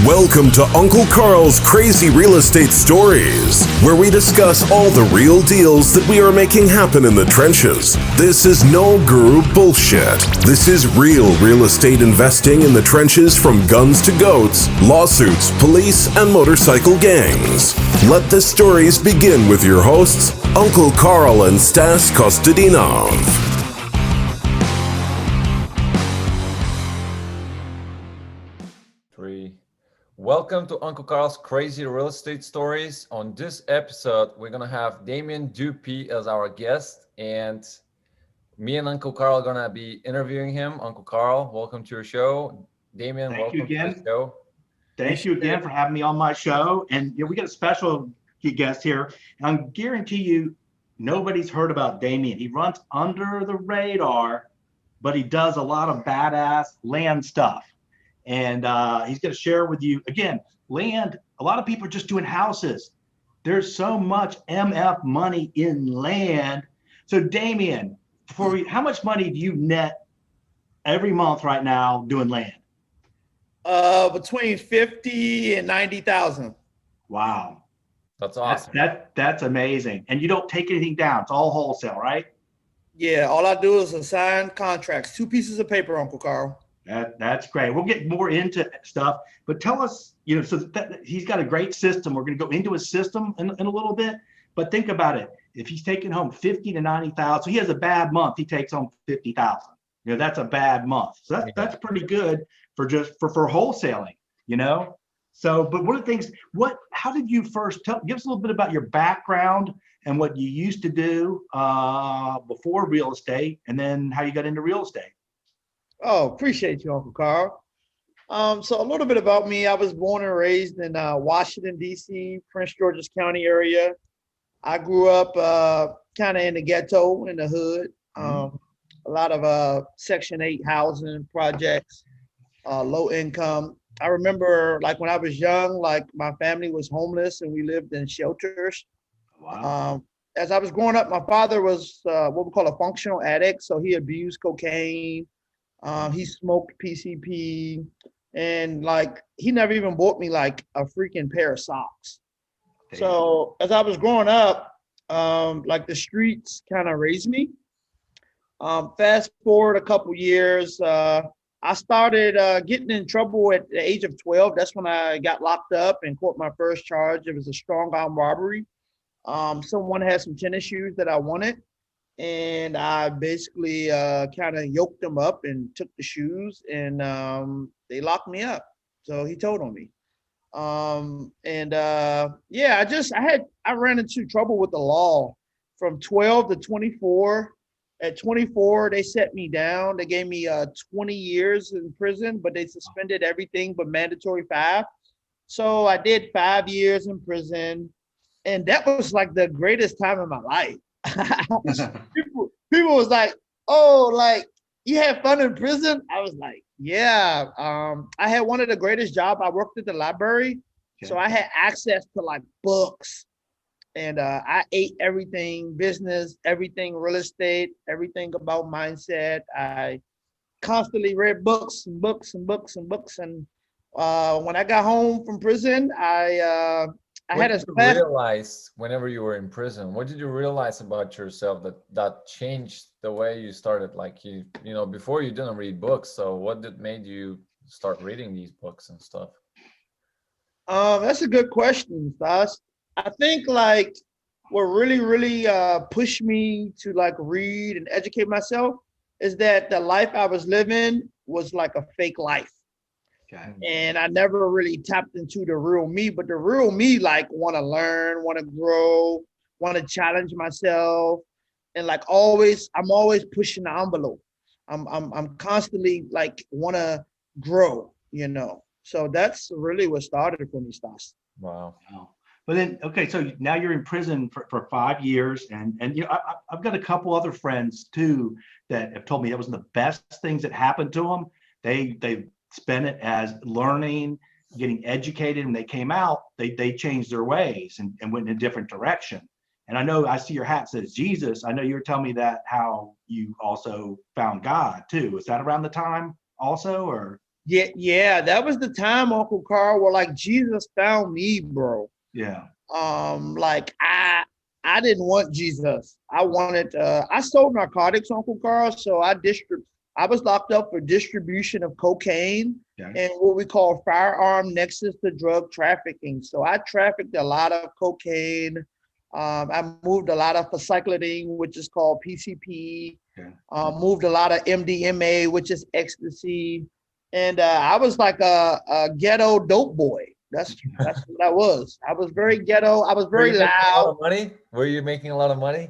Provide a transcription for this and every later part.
Welcome to Uncle Karl's Crazy Real Estate Stories, where we discuss all the real deals that we are making happen in the trenches. This is no guru bullshit. This is real estate investing in the trenches, from guns to goats, lawsuits, police, and motorcycle gangs. Let the stories begin with your hosts, Uncle Karl and Stas Kostadinov. Welcome to Uncle Karl's Crazy Real Estate Stories. On this episode, we're going to have Damien Dupes as our guest, and me and Uncle Karl are going to be interviewing him. Uncle Karl, welcome to your show. Damien, welcome to the show. Thank you again for having me on my show. And we got a special guest here, and I guarantee you nobody's heard about Damien. He runs under the radar, but he does a lot of badass land stuff. And he's going to share with you, again, land. A lot of people are just doing houses. There's so much MF money in land. So Damien, how much money do you net every month right now doing land? Between 50 and 90,000. Wow. That's awesome. That's amazing. And you don't take anything down. It's all wholesale, right? Yeah, all I do is assign contracts, 2 pieces of paper, Uncle Karl. That's great. We'll get more into stuff, but tell us, so that he's got a great system. We're going to go into his system in a little bit, but think about it. If he's taking home 50 to 90,000, so he has a bad month, he takes home 50,000. That's a bad month. So that's pretty good for wholesaling, So, but one of the things, how did you first give us a little bit about your background and what you used to do before real estate, and then how you got into real estate? Oh, appreciate you, Uncle Karl. So a little bit about me. I was born and raised in Washington, D.C., Prince George's County area. I grew up kind of in the ghetto, in the hood. A lot of Section 8 housing projects, low income. I remember, when I was young, my family was homeless and we lived in shelters. Wow. As I was growing up, my father was what we call a functional addict. So he abused cocaine. He smoked PCP, and he never even bought me a freaking pair of socks. Damn. So as I was growing up, the streets kind of raised me. Fast forward a couple years, I started getting in trouble at the age of 12. That's when I got locked up and caught my first charge. It was a strong arm robbery. Someone had some tennis shoes that I wanted. And I basically kind of yoked them up and took the shoes, and they locked me up. So he told on me. I ran into trouble with the law from 12 to 24. At 24, they set me down. They gave me 20 years in prison, but they suspended everything but mandatory 5. So I did 5 years in prison, and that was the greatest time of my life. people was like, oh, you had fun in prison? I was like, yeah. I had one of the greatest jobs. I worked at the library. Okay. So I had access to books, and I ate everything business, everything real estate, everything about mindset. I constantly read books and books and books and books. And when I got home from prison, I had a realize whenever you were in prison, what did you realize about yourself that changed the way you started? Before you didn't read books. So what made you start reading these books and stuff? That's a good question, Stas. I think what really pushed me to read and educate myself is that the life I was living was a fake life. Okay. And I never really tapped into the real me, but the real me want to learn, want to grow, want to challenge myself, and I'm always pushing the envelope. I'm constantly want to grow, So that's really what started for me, Stas. Wow. But then, okay, so now you're in prison for 5 years, and I've got a couple other friends too that have told me that was the best things that happened to them. They spent it as learning, getting educated. When they came out, they changed their ways and went in a different direction. And I know I see your hat says Jesus. I know you were telling me that how you also found God too. Was that around the time also, or? Yeah, that was the time, Uncle Karl, where like Jesus found me, bro. Yeah. Like I didn't want Jesus. I wanted I sold narcotics, Uncle Karl, so I was locked up for distribution of cocaine and what we call firearm nexus to drug trafficking. So I trafficked a lot of cocaine. I moved a lot of phencyclidine, which is called PCP. Moved a lot of MDMA, which is ecstasy. And I was like a ghetto dope boy. That's what I was. I was very ghetto. I was very loud. A lot of money? Were you making a lot of money?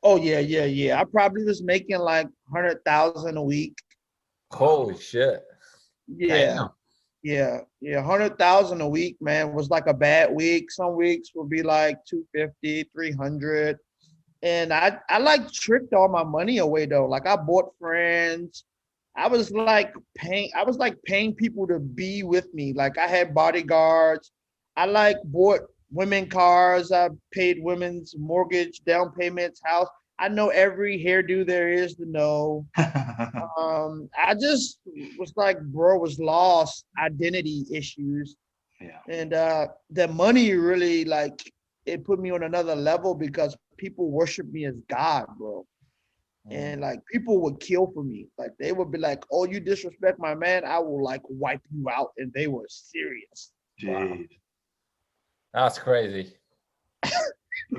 Oh yeah. I probably was making like 100,000 a week. Holy shit. Yeah. Damn. Yeah. 100,000 a week, man, was like a bad week. Some weeks would be like 250, 300. And I like tricked all my money away though. Like I bought friends. I was like paying people to be with me. Like I had bodyguards. I like bought women cars. I paid women's mortgage, down payments, house. I know every hairdo there is to know. I just was like, bro, was lost, identity issues. Yeah. And the money really like it put me on another level because people worship me as God, bro. And like people would kill for me. Like they would be like, "Oh, you disrespect my man, I will like wipe you out." And they were serious. Jeez. Wow. That's crazy.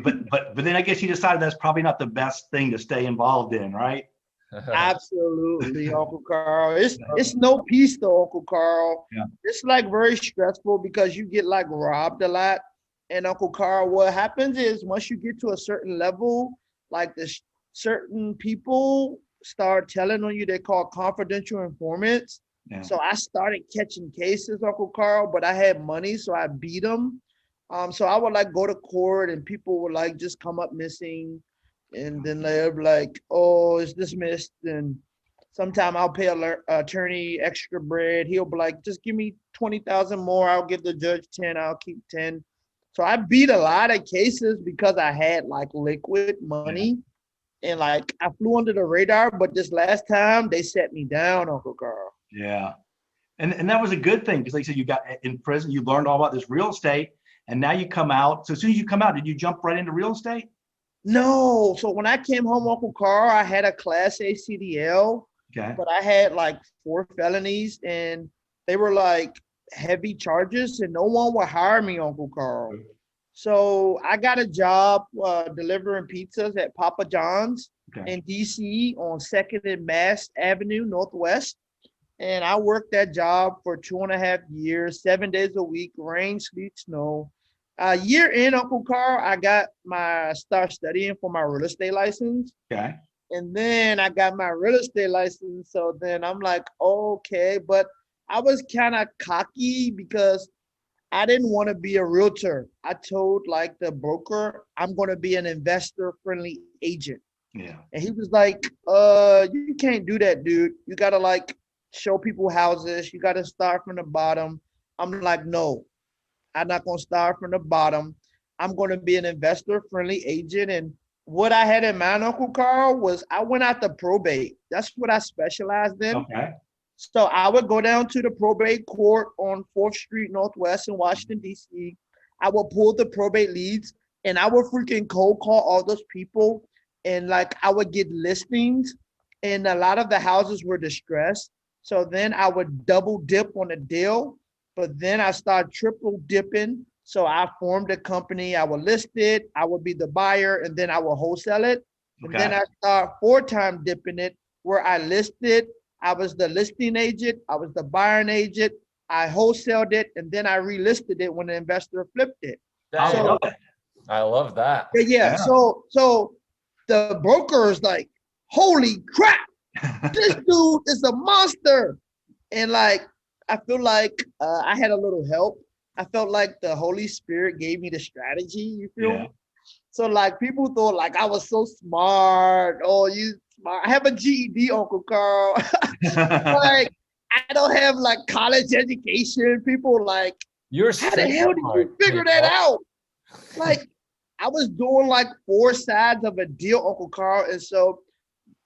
But then I guess you decided that's probably not the best thing to stay involved in, right? Absolutely, Uncle Karl. It's no peace though, Uncle Karl. Yeah. It's like very stressful because you get like robbed a lot. And Uncle Karl, what happens is once you get to a certain level, like this certain people start telling on you, they call confidential informants. Yeah. So I started catching cases, Uncle Karl, but I had money, so I beat them. So I would like go to court and people would like just come up missing. And then they're like, "Oh, it's dismissed." And sometime I'll pay an attorney extra bread. He'll be like, "Just give me 20,000 more. I'll give the judge 10. I'll keep 10." So I beat a lot of cases because I had like liquid money. And like I flew under the radar, but this last time they set me down, Uncle Karl. Yeah. And that was a good thing because like you said, you got in prison, you learned all about this real estate, and now you come out. So as soon as you come out, did you jump right into real estate? No. So when I came home, Uncle Karl, I had a Class A CDL, but I had like 4 felonies and they were like heavy charges and no one would hire me, Uncle Karl. So I got a job delivering pizzas at Papa John's in DC on 2nd and Mass Avenue Northwest. And I worked that job for 2.5 years, 7 days a week, rain, sleet, snow. A year in, Uncle Karl, I started studying for my real estate license. Okay. And then I got my real estate license. So then I'm like, okay, but I was kind of cocky because I didn't want to be a realtor. I told like the broker, I'm going to be an investor-friendly agent. Yeah. And he was like, you can't do that, dude. You got to like show people houses. You got to start from the bottom. I'm like, no, I'm not going to start from the bottom. I'm going to be an investor-friendly agent. And what I had in mind, Uncle Karl, was I went out to probate. That's what I specialized in. Okay. So I would go down to the probate court on 4th Street Northwest in Washington, D.C. I would pull the probate leads and I would freaking cold call all those people. And like I would get listings and a lot of the houses were distressed. So then I would double dip on a deal, but then I started triple dipping. So I formed a company. I would list it. I would be the buyer and then I would wholesale it. And then I start 4-time dipping it where I listed. I was the listing agent. I was the buying agent. I wholesaled it, and then I relisted it when the investor flipped it. I love that. Yeah. So the broker is like, holy crap, this dude is a monster. And like, I feel like I had a little help. I felt like the Holy Spirit gave me the strategy. You feel me? So like people thought like I was so smart. Oh, you smart. I have a GED, Uncle Karl. Like I don't have like college education. People like, how the hell did you figure that out? Like I was doing like 4 sides of a deal, Uncle Karl. And so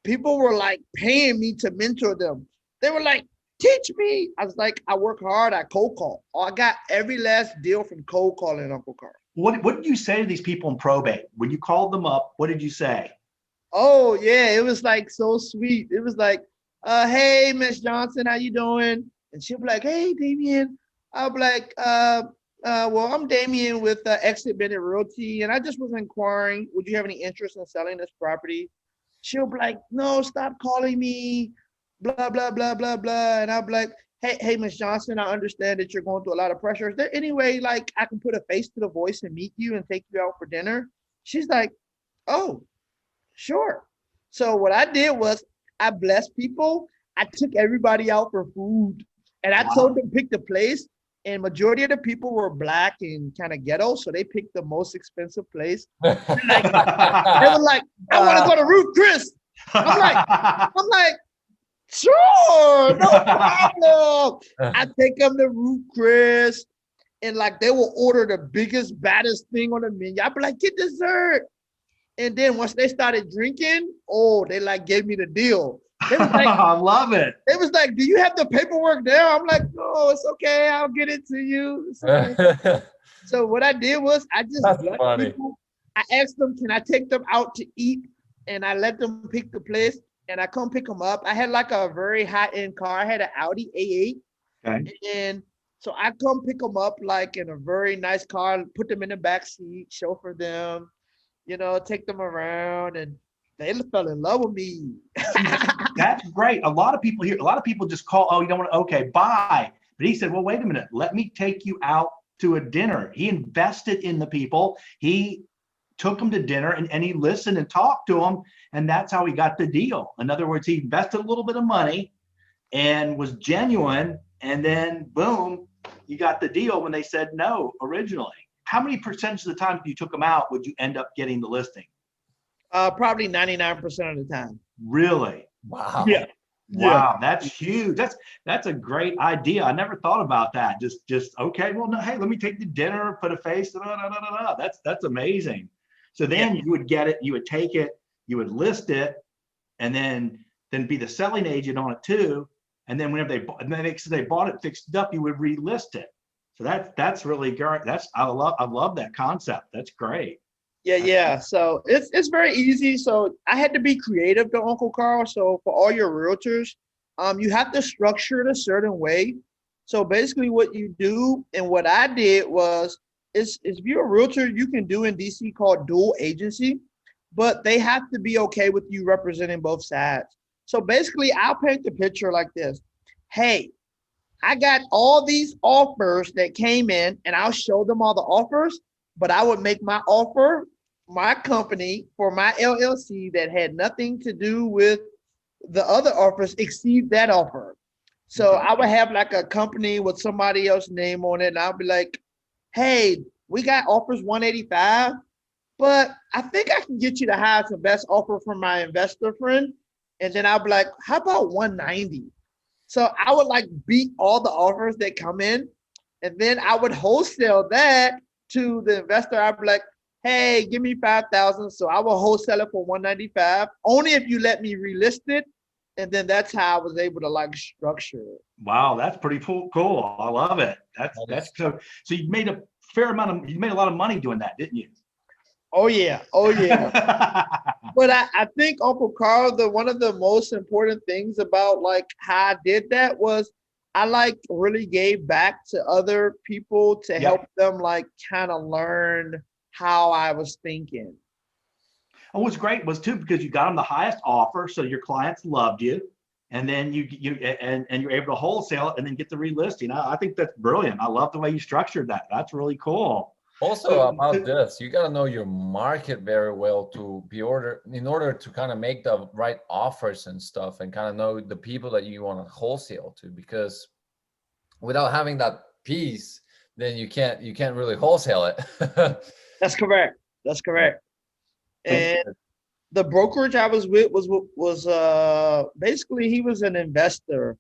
people were like paying me to mentor them. They were like, teach me. I was like, I work hard. I cold call. I got every last deal from cold calling Uncle Karl. What did you say to these people in probate? When you called them up, what did you say? Oh yeah, it was like so sweet. It was like, hey, Miss Johnson, how you doing? And she'll be like, hey, Damien. I'll be like, well, I'm Damien with Exit Bennett Realty, and I just was inquiring, would you have any interest in selling this property? She'll be like, no, stop calling me, blah, blah, blah, blah, blah. And I'll be like, hey, Miss Johnson, I understand that you're going through a lot of pressure. Is there any way like I can put a face to the voice and meet you and take you out for dinner? She's like, oh, sure. So what I did was I blessed people. I took everybody out for food, and I told them pick the place. And majority of the people were Black and kind of ghetto, so they picked the most expensive place. They were like, I want to go to Ruth Chris. I'm like, sure, no problem. I take them to Ruth Chris, and like they will order the biggest, baddest thing on the menu. I'd be like, get dessert. And then once they started drinking, they like gave me the deal. They was like, I love it. It was like, do you have the paperwork there? I'm like, no, it's okay. I'll get it to you. Okay. So what I did was I just people. I asked them, can I take them out to eat? And I let them pick the place, and I come pick them up. I had like a very high-end car. I had an Audi A8. Okay. And so I come pick them up like in a very nice car, put them in the back seat, chauffeur them, take them around, and they fell in love with me. That's great. A lot of people just call, oh, you don't want to, okay, bye. But he said, well, wait a minute, let me take you out to a dinner. He invested in the people. He took them to dinner, and he listened and talked to them. And that's how he got the deal. In other words, he invested a little bit of money and was genuine. And then boom, you got the deal when they said no originally. How many percentage of the time you took them out would you end up getting the listing? Probably 99% of the time. Really? Wow. Yeah. Wow, that's huge. That's a great idea. I never thought about that. Just okay. Well, no, hey, let me take the dinner, put a face. That's amazing. So then you would get it, you would take it, you would list it, and then be the selling agent on it too. And then whenever they bought it, fixed it up, you would relist it. So that's really great. I love that concept. That's great. Yeah. So it's very easy. So I had to be creative to Uncle Karl. So for all your realtors, you have to structure it a certain way. So basically what you do, and what I did was, is if you're a realtor, you can do in DC called dual agency, but they have to be okay with you representing both sides. So basically I'll paint the picture like this. Hey, I got all these offers that came in, and I'll show them all the offers, but I would make my offer, my company for my LLC that had nothing to do with the other offers exceed that offer. So I would have like a company with somebody else's name on it, and I'll be like, hey, we got offers 185, but I think I can get you the highest and best offer from my investor friend. And then I'll be like, how about 190? So I would like beat all the offers that come in, and then I would wholesale that to the investor. I'd be like, hey, give me 5,000. So I will wholesale it for 195, only if you let me relist it. And then that's how I was able to like structure it. Wow, that's pretty cool. I love it. That's so you made a you made a lot of money doing that, didn't you? Oh yeah. But I think Uncle Karl, one of the most important things about like how I did that was I like really gave back to other people to help them like kind of learn how I was thinking. And what's great was too, because you got them the highest offer, so your clients loved you, and then you're able to wholesale it and then get the relisting. I think that's brilliant. I love the way you structured that. That's really cool. Also about this, you got to know your market very well in order to kind of make the right offers and stuff, and kind of know the people that you want to wholesale to, because without having that piece, then you can't really wholesale it. That's correct. And the brokerage I was with was basically, he was an investor.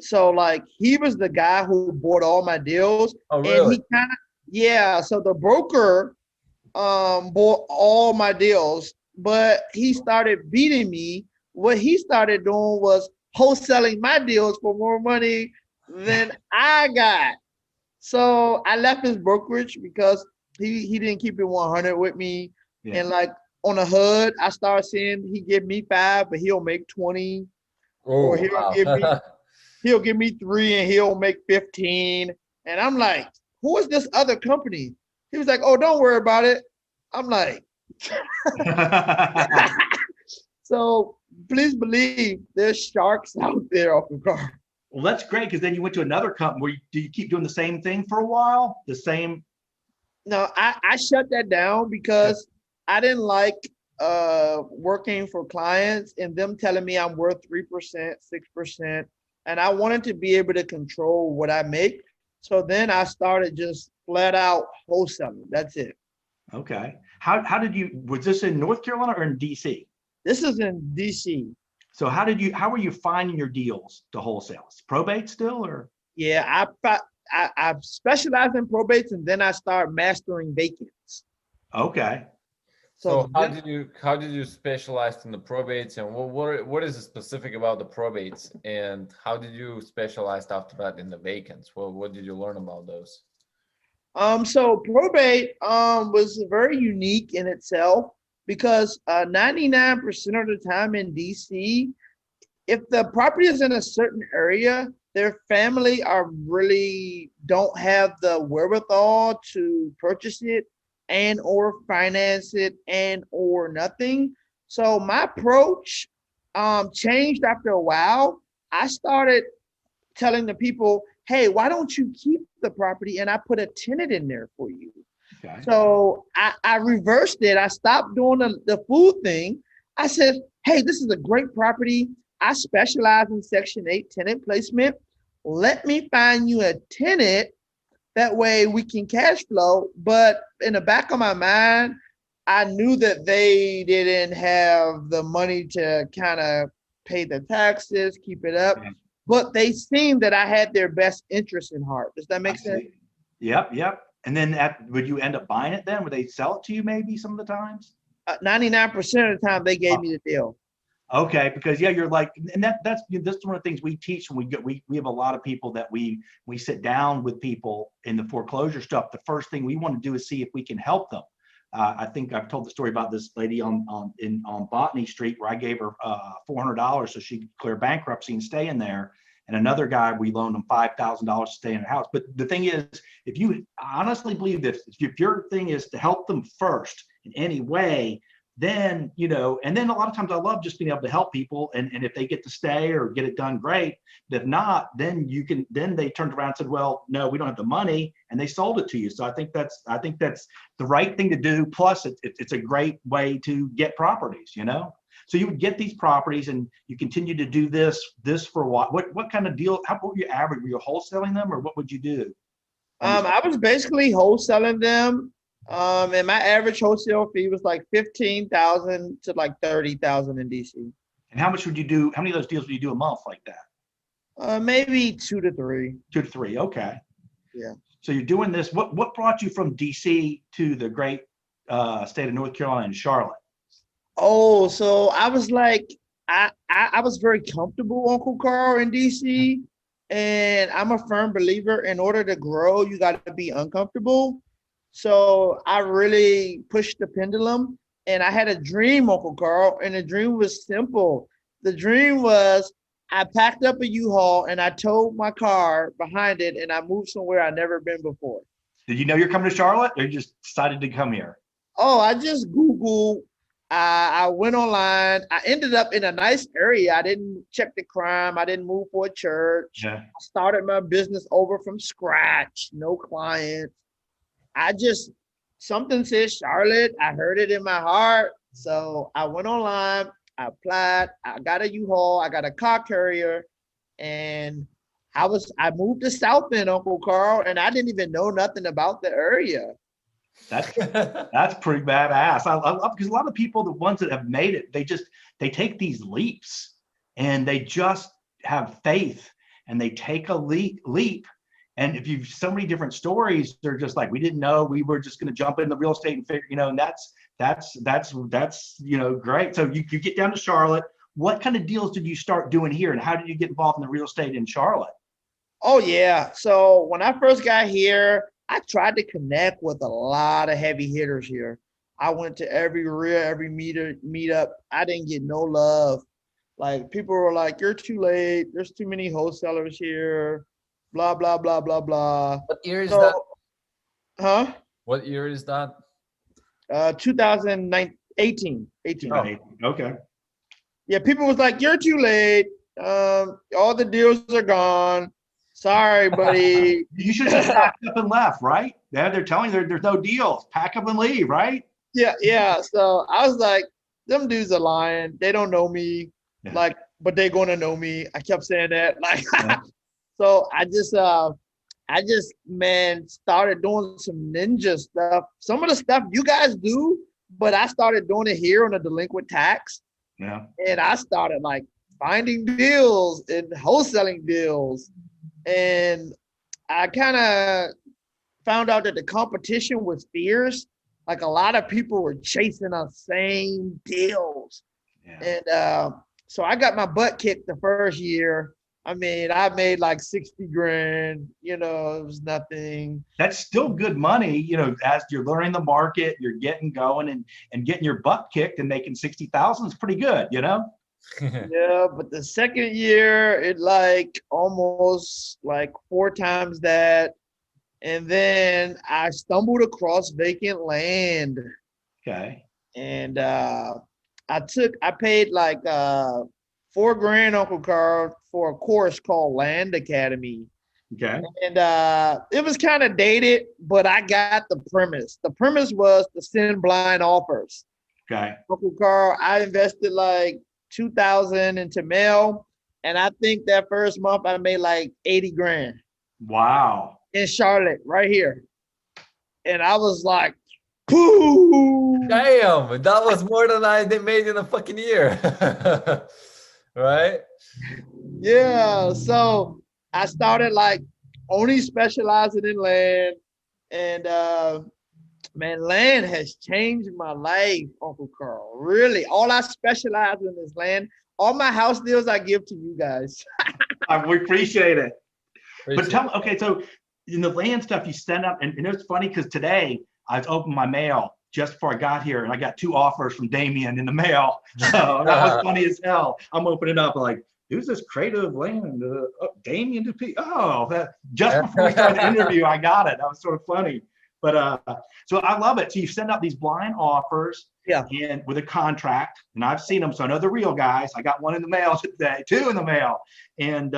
So like he was the guy who bought all my deals. Oh, really? And he kind of, so the broker bought all my deals, but he started beating me. What he started doing was wholesaling my deals for more money than I got. So I left his brokerage because he didn't keep it 100 with me. Yeah. And like on the hood, I started seeing he give me 5, but he'll make 20. Oh, Or wow. he'll give me 3 and he'll make 15. And I'm like, who is this other company? He was like, oh, don't worry about it. I'm like, so please believe there's sharks out there, Uncle Karl. Well, that's great, because then you went to another company where do you keep doing the same thing for a while? The same. No, I shut that down because I didn't like working for clients and them telling me I'm worth 3%, 6%. And I wanted to be able to control what I make. So then I started just flat out wholesaling. That's it. Okay. How did you, was this in North Carolina or in DC? This is in DC. So how were you finding your deals to wholesale? Is probate still, or? Yeah, I specialize in probates and then I start mastering vacants. Okay. So how did you specialize in the probates, and what is specific about the probates, and how did you specialize after that in the vacants? Well, what did you learn about those? So probate was very unique in itself because 99% of the time in DC, if the property is in a certain area, their family are really don't have the wherewithal to purchase it and or finance it and or nothing. So my approach changed after a while. I started telling the people, hey, why don't you keep the property and I put a tenant in there for you? Okay. So I reversed it. I stopped doing the food thing. I said, hey, this is a great property. I specialize in Section 8 tenant placement. Let me find you a tenant. That way we can cash flow. But in the back of my mind, I knew that they didn't have the money to kind of pay the taxes, keep it up. Yeah. But they seemed that I had their best interest in heart. Does that make sense? Yep. And then would you end up buying it then? Would they sell it to you maybe some of the times? 99% of the time they gave me the deal. Okay, because yeah, you're like, and that's one of the things we teach when we have a lot of people that we sit down with people in the foreclosure stuff. The first thing we want to do is see if we can help them. I think I've told the story about this lady on Botany Street where I gave her $400 so she could clear bankruptcy and stay in there. And another guy, we loaned him $5,000 to stay in a house. But the thing is, if you honestly believe this, if your thing is to help them first in any way, then, and then a lot of times I love just being able to help people. And if they get to stay or get it done, great. But if not, then they turned around and said, well, no, we don't have the money. And they sold it to you. So I think that's the right thing to do. Plus it's a great way to get properties, So you would get these properties and you continue to do this for a while. What kind of deal, what were you average? Were you wholesaling them or what would you do? I was basically wholesaling them. And my average wholesale fee was like $15,000 to like $30,000 in DC. And how much would you do? How many of those deals would you do a month like that? Maybe 2 to 3. 2 to 3. Okay. Yeah. So you're doing this. What brought you from DC to the great state of North Carolina and Charlotte? Oh, so I was like, I was very comfortable, Uncle Karl, in DC. And I'm a firm believer in order to grow, you got to be uncomfortable. So I really pushed the pendulum and I had a dream, Uncle Karl, and the dream was simple. The dream was I packed up a U-Haul and I towed my car behind it and I moved somewhere I'd never been before. Did you know you're coming to Charlotte or you just decided to come here? Oh, I just Googled. I went online. I ended up in a nice area. I didn't check the crime. I didn't move for a church. Yeah. I started my business over from scratch. No clients. Something said Charlotte. I heard it in my heart. So I went online, I applied, I got a U-Haul, I got a car carrier, and I moved to South End, Uncle Karl, and I didn't even know nothing about the area. That's pretty badass. I love because a lot of people, the ones that have made it, they take these leaps and they just have faith and they take a leap. And if you've so many different stories, they're just like, we didn't know, we were just going to jump into real estate and figure, and that's great. So you get down to Charlotte. what kind of deals did you start doing here, and how did you get involved in the real estate in Charlotte? Oh yeah. So when I first got here, I tried to connect with a lot of heavy hitters here. I went to every meetup. I didn't get no love. Like people were like, "You're too late. There's too many wholesalers here." Blah blah blah blah blah. What year is So, that? huh? What year is that? 2018. Right. Okay. Yeah, people was like, "You're too late. All the deals are gone. Sorry, buddy." You should have just packed up and left, right? Yeah, they're telling you there's no deals. Pack up and leave, right? Yeah. So I was like, them dudes are lying. They don't know me. Yeah. Like, but they're gonna know me. I kept saying that. Like, Yeah. so I just man started doing some ninja stuff. Some of the stuff you guys do, but I started doing it here on a delinquent tax. Yeah. And I started like finding deals and wholesaling deals. And I kind of found out that the competition was fierce. Like a lot of people were chasing the same deals. Yeah. And so I got my butt kicked the first year. I mean, I made like 60 grand, it was nothing. That's still good money, as you're learning the market, you're getting going and getting your butt kicked and making 60,000 is pretty good, Yeah, but the second year, it like almost like 4 times that. And then I stumbled across vacant land. Okay. And I paid like $4,000, Uncle Karl, for a course called Land Academy. Okay. And it was kind of dated, but I got the premise. The premise was to send blind offers. Okay. Uncle Karl, I invested like $2,000 into mail, and I think that first month I made like 80 grand. Wow. In Charlotte, right here. And I was like, pooh. Damn, that was more than I made in a fucking year. Right? Yeah. So I started like only specializing in land. And man, land has changed my life, Uncle Karl. Really. All I specialize in is land. All my house deals I give to you guys. We appreciate it. But tell me, okay, so in the land stuff you send up, and it's funny because today I was opening my mail just before I got here, and I got 2 offers from Damien in the mail. So that was funny as hell. I'm opening it up like, who's this creative land? Damien Dupes. Oh, just before we started the interview, I got it. That was sort of funny. But so I love it. So you send out these blind offers, Yeah. and with a contract, and I've seen them, so I know the real guys. I got 1 in the mail today, 2 in the mail, and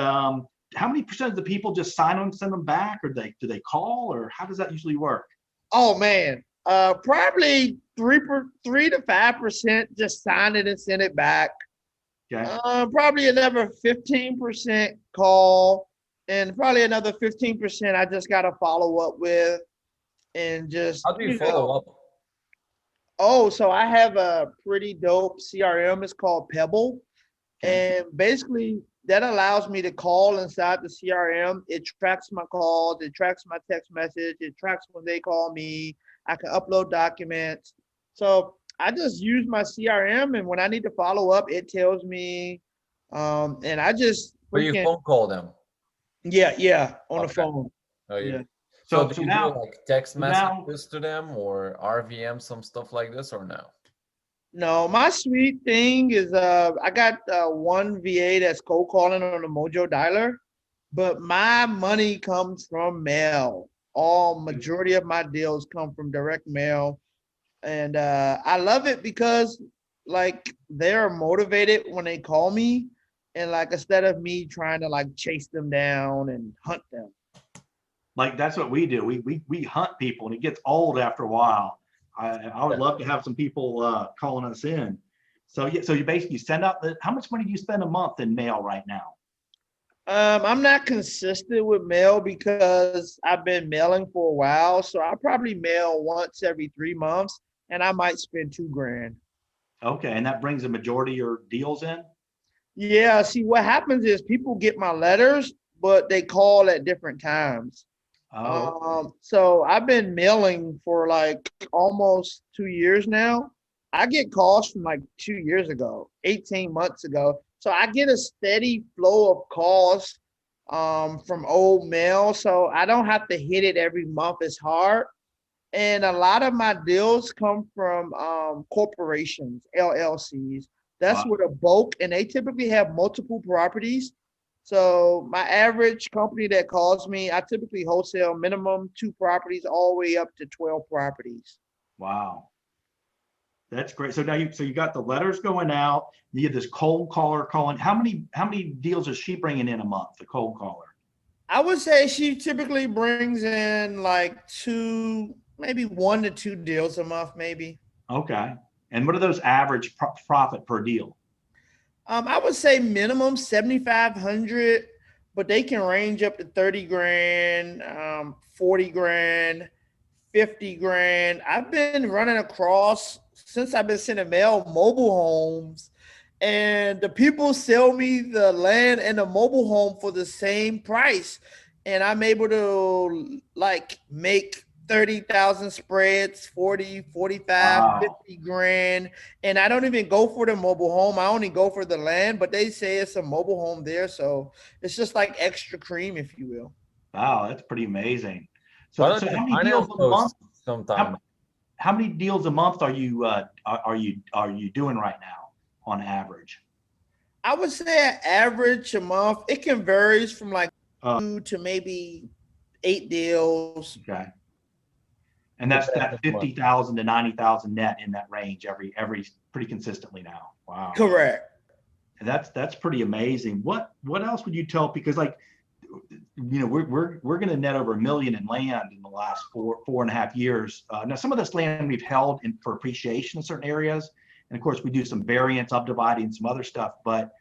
how many % of the people just sign them, send them back, or do they call, or how does that usually work? Oh man, probably 3 to 5% just sign it and send it back. Okay. Probably another 15% call, and probably another 15% I just got to follow up with, and just. How do you follow up? Oh, so I have a pretty dope CRM. It's called Pebble, and basically that allows me to call inside the CRM. It tracks my calls, it tracks my text message, it tracks when they call me. I can upload documents. So I just use my CRM, and when I need to follow up, it tells me. And I just Or you phone call them? Yeah, on the Okay. phone. Oh, yeah. Yeah. So So do you now, do like text now- messages to them or RVM, some stuff like this, or no? No, my sweet thing is I got one VA that's cold calling on a Mojo dialer, but my money comes from mail. Majority of my deals come from direct mail, and I love it because like they're motivated when they call me, and like instead of me trying to like chase them down and hunt them. like that's what we do. We hunt people, and it gets old after a while. I would love to have some people calling us in. So yeah, so you basically send out how much money do you spend a month in mail right now? I'm not consistent with mail because I've been mailing for a while. So I probably mail once every 3 months, and I might spend $2,000. Okay, and that brings the majority of your deals in? Yeah, see what happens is people get my letters, but they call at different times. Oh, So I've been mailing for like almost 2 years now, I get calls from like 2 years ago, 18 months ago. So I get a steady flow of calls from old mail. So I don't have to hit it every month as hard. And a lot of my deals come from corporations, LLCs. That's Wow. with a bulk, and they typically have multiple properties. So my average company that calls me, I typically wholesale minimum 2 properties all the way up to 12 properties. Wow. That's great. So now you got the letters going out. You have this cold caller calling. How many deals is she bringing in a month? The cold caller. I would say she typically brings in like two, maybe 1 to 2 deals a month, maybe. Okay. And what are those average profit per deal? I would say minimum 7,500, but they can range up to 30 grand, 40 grand, 50 grand. I've been running across since I've been sending mail mobile homes, and the people sell me the land and the mobile home for the same price. And I'm able to like make 30,000 spreads, 40, 45, Wow. 50 grand. And I don't even go for the mobile home. I only go for the land, but they say it's a mobile home there. So it's just like extra cream, if you will. Wow, that's pretty amazing. Why So don't so you how many finance deals a those month? sometime? How many deals a month are you doing right now on average? I would say an average a month. It can varies from like Uh, 2 to maybe 8 deals. okay. And that's Depends that on the month. 50,000 to 90,000 net in that range every pretty consistently now. Wow. Correct. And that's pretty amazing. What else would you tell? Because like, we're going to net over 1 million in land in the last 4.5 years. Now some of this land we've held for appreciation in certain areas, and of course we do some variance, subdividing, some other stuff. But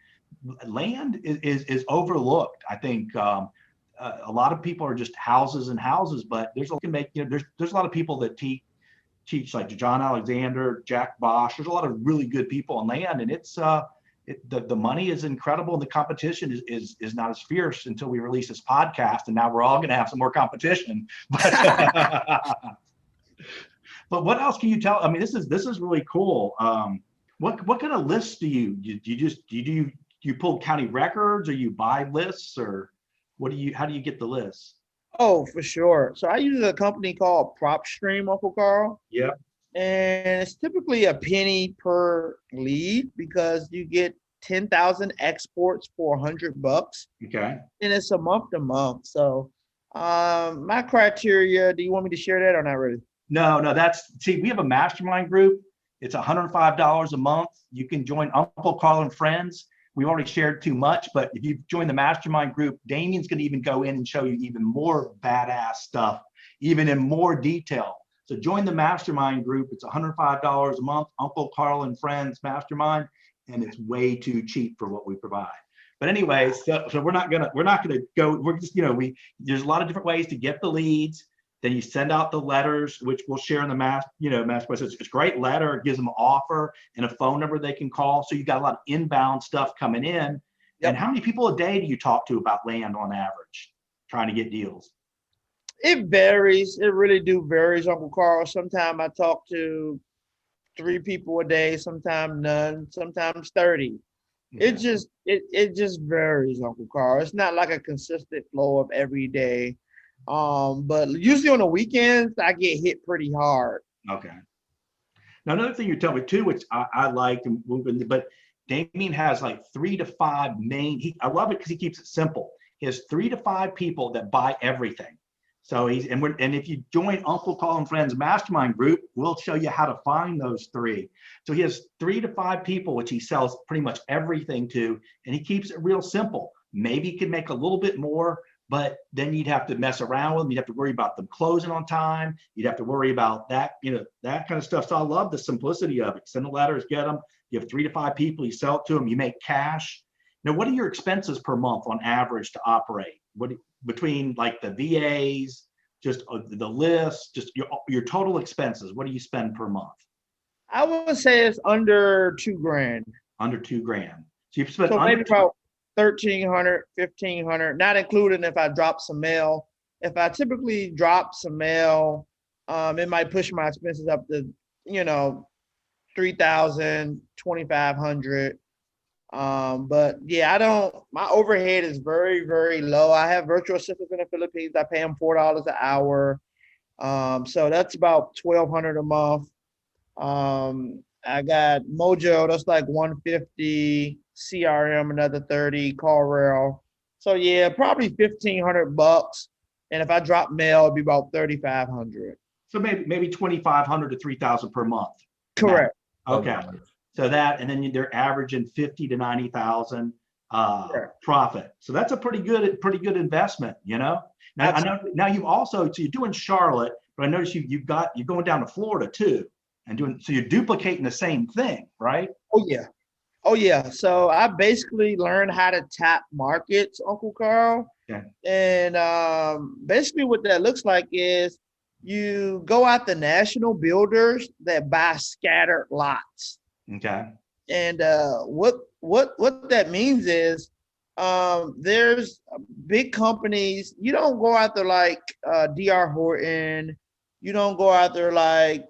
land is overlooked. I think a lot of people are just houses and houses, but there's a lot of people that teach like John Alexander, Jack Bosch. There's a lot of really good people on land, and the money is incredible, and the competition is not as fierce until we release this podcast, and now we're all going to have some more competition. But but what else can you tell? I mean, this is really cool. What kind of lists do you pull county records, or you buy lists, or how do you get the lists? Oh, for sure. So I use a company called PropStream, Uncle Karl. Yeah. And it's typically a penny per lead because you get 10,000 exports for $100, Okay. and it's a month to month. So my criteria, do you want me to share that or not really? No, we have a mastermind group. It's $105 a month. You can join Uncle Karl and Friends. We've already shared too much, but if you join the mastermind group, Damien's going to even go in and show you even more badass stuff, even in more detail. So join the mastermind group. It's $105 a month, Uncle Karl and Friends Mastermind, and it's way too cheap for what we provide. But anyway, so we're not gonna go. We're just there's a lot of different ways to get the leads. Then you send out the letters, which we'll share in the mastermind. It's a great letter. It gives them an offer and a phone number they can call. So you got a lot of inbound stuff coming in. Yep. And how many people a day do you talk to about land on average, trying to get deals? It varies. It really do varies, Uncle Karl. Sometimes I talk to 3 people a day, sometimes none, sometimes 30. Yeah. It just varies, Uncle Karl. It's not like a consistent flow of every day. But usually on the weekends, I get hit pretty hard. Okay. Now, another thing you tell me too, which I like, but Damien has like 3 to 5 main. I love it because he keeps it simple. He has 3 to 5 people that buy everything. So and if you join Uncle Karl and Friends Mastermind Group, we'll show you how to find those 3. So he has 3 to 5 people, which he sells pretty much everything to, and he keeps it real simple. Maybe he could make a little bit more, but then you'd have to mess around with them. You'd have to worry about them closing on time. You'd have to worry about that, that kind of stuff. So I love the simplicity of it. Send the letters, get them. You have 3 to 5 people, you sell it to them, you make cash. Now, what are your expenses per month on average to operate? Between like the VAs, just the list, just your total expenses, what do you spend per month? I would say it's under $2,000. Under $2,000. So you've spent maybe about 1,300, 1,500, not including if I drop some mail. If I typically drop some mail, it might push my expenses up to, 3,000, 2,500. But yeah, my overhead is very, very low. I have virtual assistants in the Philippines. I pay them $4 an hour. So that's about 1,200 a month. I got Mojo, that's like 150, CRM another 30, Karl. So yeah, probably $1,500. And if I drop mail, it'd be about 3,500. So maybe 2,500 to 3,000 per month. Correct. Okay. So that, and then they're averaging 50 to 90,000 profit. So that's a pretty good investment, you know. Now I know now you also, so you're doing Charlotte, but I noticed you're going down to Florida too, and so you're duplicating the same thing, right? Oh yeah. So I basically learned how to tap markets, Uncle Karl. Okay. And basically what that looks like is you go out the national builders that buy scattered lots. Okay. And what that means is there's big companies. You don't go out there like DR Horton. You don't go out there like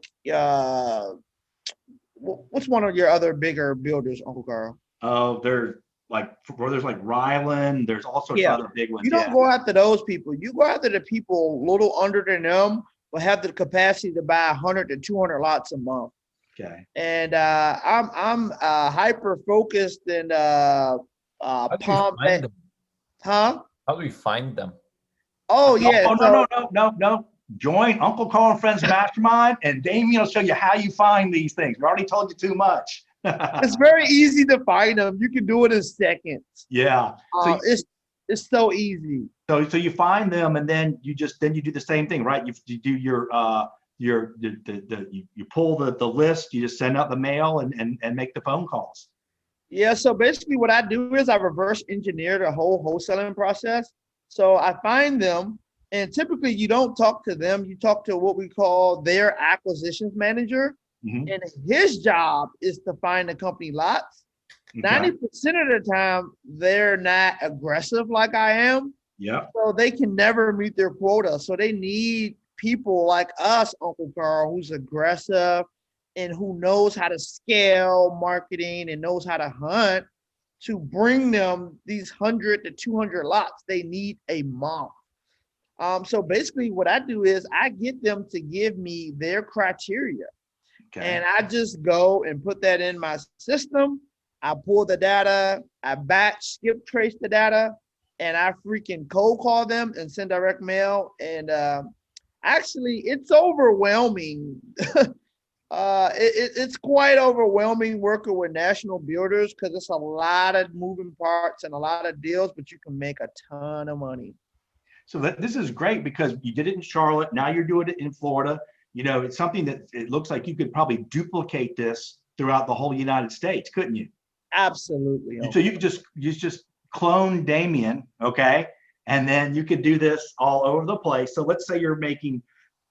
what's one of your other bigger builders, Uncle Karl? Oh, there's like Ryland. There's all sorts of other big ones. You don't go after those people. You go after the people a little under than them, but have the capacity to buy 100 to 200 lots a month. Okay. And I'm hyper focused and How do we find them? Oh yeah. No. Join Uncle Karl and Friends Mastermind, and Damien will show you how you find these things. We already told you too much. It's very easy to find them. You can do it in seconds. Yeah. So it's so easy. So you find them, and then you do the same thing, right? You do you pull the list, you just send out the mail and make the phone calls. Yeah. So basically, what I do is I reverse engineer the whole wholesaling process. So I find them, and typically you don't talk to them. You talk to what we call their acquisitions manager. Mm-hmm. And his job is to find the company lots. Okay. 90% of the time, they're not aggressive like I am. Yeah. So they can never meet their quota. So they need people like us, Uncle Karl, who's aggressive and who knows how to scale marketing and knows how to hunt to bring them these 100 to 200 lots they need a month. So basically what I do is I get them to give me their criteria. Okay. And I just go and put that in my system. I pull the data, I batch, skip trace the data, and I freaking cold call them and send direct mail. And actually, it's overwhelming. It's quite overwhelming working with national builders because it's a lot of moving parts and a lot of deals, but you can make a ton of money. So this is great because you did it in Charlotte. Now you're doing it in Florida. You know, it's something that it looks like you could probably duplicate this throughout the whole United States, couldn't you? Absolutely. So you could just clone Damien, okay? And then you could do this all over the place. So let's say you're making,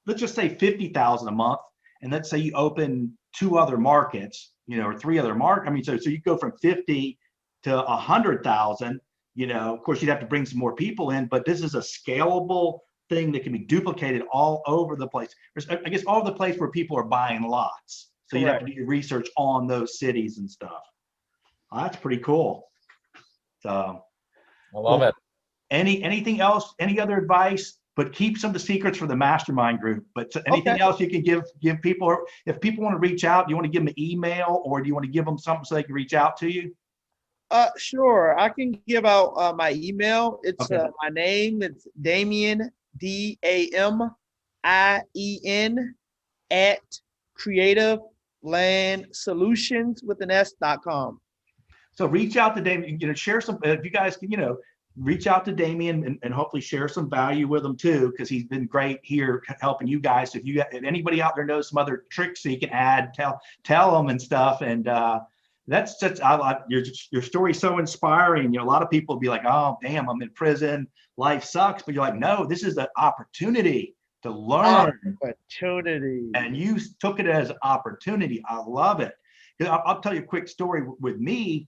let's just say 50,000 a month. And let's say you open 2 other markets, you know, or 3 other markets. I mean, so you go from 50 to 100,000, you know, of course you'd have to bring some more people in, but this is a scalable thing that can be duplicated all over the place. I guess all over the place where people are buying lots. So you have to do your research on those cities and stuff. Well, that's pretty cool. So I love it. Anything else? Any other advice? But keep some of the secrets for the mastermind group. But anything else you can give people? Or if people want to reach out, do you want to give them an email, or do you want to give them something so they can reach out to you? Sure. I can give out my email. It's my name. It's Damien, DAMIEN at creativelandsolutions.com. So reach out to Damien, you know, share some, if you guys can, you know, reach out to Damien and hopefully share some value with him too, because he's been great here helping you guys. If anybody out there knows some other tricks he can add, tell them and stuff. And that's just, your story is so inspiring. You know, a lot of people will be like, oh, damn, I'm in prison, life sucks. But you're like, no, this is an opportunity to learn. Opportunity. And you took it as an opportunity. I love it. I'll tell you a quick story with me.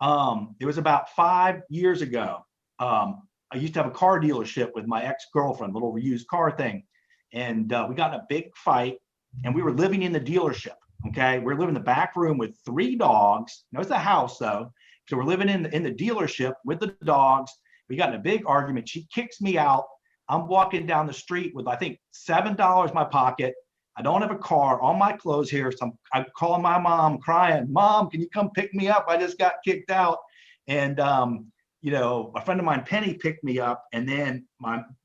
It was about 5 years ago. I used to have a car dealership with my ex-girlfriend, little used car thing. And we got in a big fight and we were living in the dealership. Okay, we're living in the back room with 3 dogs. No, it's a house though. So we're living in the dealership with the dogs. We got in a big argument. She kicks me out. I'm walking down the street with, I think, $7 in my pocket. I don't have a car, all my clothes here. So I'm calling my mom, crying, Mom, can you come pick me up? I just got kicked out. And, you know, a friend of mine, Penny, picked me up and then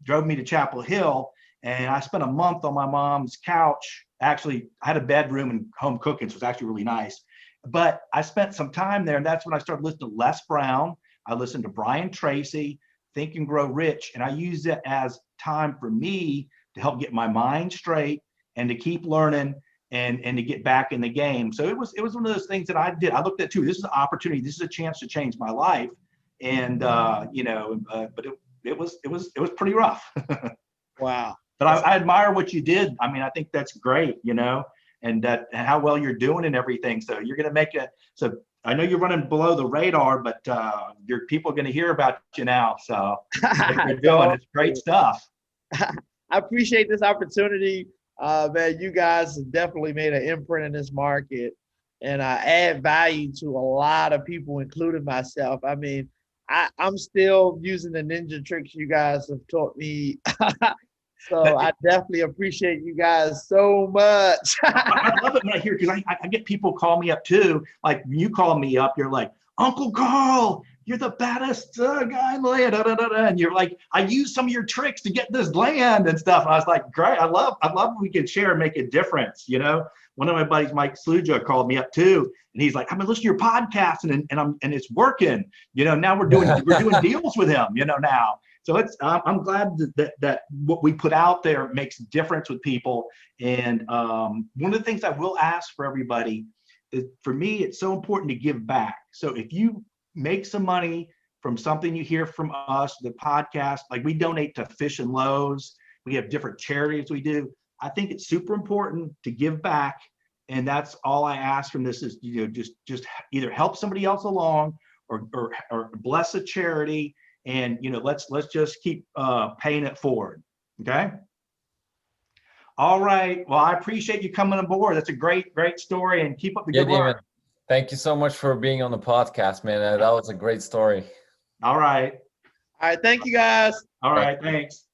drove me to Chapel Hill. And I spent a month on my mom's couch. Actually, I had a bedroom and home cooking, so it was actually really nice. But I spent some time there, and that's when I started listening to Les Brown. I listened to Brian Tracy, Think and Grow Rich, and I used it as time for me to help get my mind straight and to keep learning and to get back in the game. So it was one of those things that I did. I looked at too. This is an opportunity. This is a chance to change my life, and you know, but it was pretty rough. Wow. But I admire what you did. I mean, I think that's great, you know, and how well you're doing and everything. So you're going to make it. So I know you're running below the radar, but your people are going to hear about you now. So what you're doing, it's great stuff. I appreciate this opportunity. Man, you guys have definitely made an imprint in this market, and I add value to a lot of people, including myself. I mean, I'm still using the ninja tricks you guys have taught me. So I definitely appreciate you guys so much. I love it when I hear, because I get people call me up too. Like you call me up, you're like, Uncle Karl, you're the baddest guy in the land. Da, da, da, da. And you're like, I use some of your tricks to get this land and stuff. And I was like, great. I love when we can share and make a difference. You know, one of my buddies, Mike Sluja, called me up too. And he's like, I've been listening to your podcast and it's working. You know, now we're doing deals with him, you know, now. So I'm glad that what we put out there makes a difference with people. And one of the things I will ask for everybody is, for me, it's so important to give back. So if you make some money from something you hear from us, the podcast, like we donate to Fish and Loaves, we have different charities we do. I think it's super important to give back. And that's all I ask from this is, you know, just either help somebody else along or bless a charity. And, you know, let's just keep paying it forward. Okay. All right. Well, I appreciate you coming aboard. That's a great story, and keep up the good work. Thank you so much for being on the podcast, man. That was a great story. All right. All right. Thank you, guys. All right. Thanks.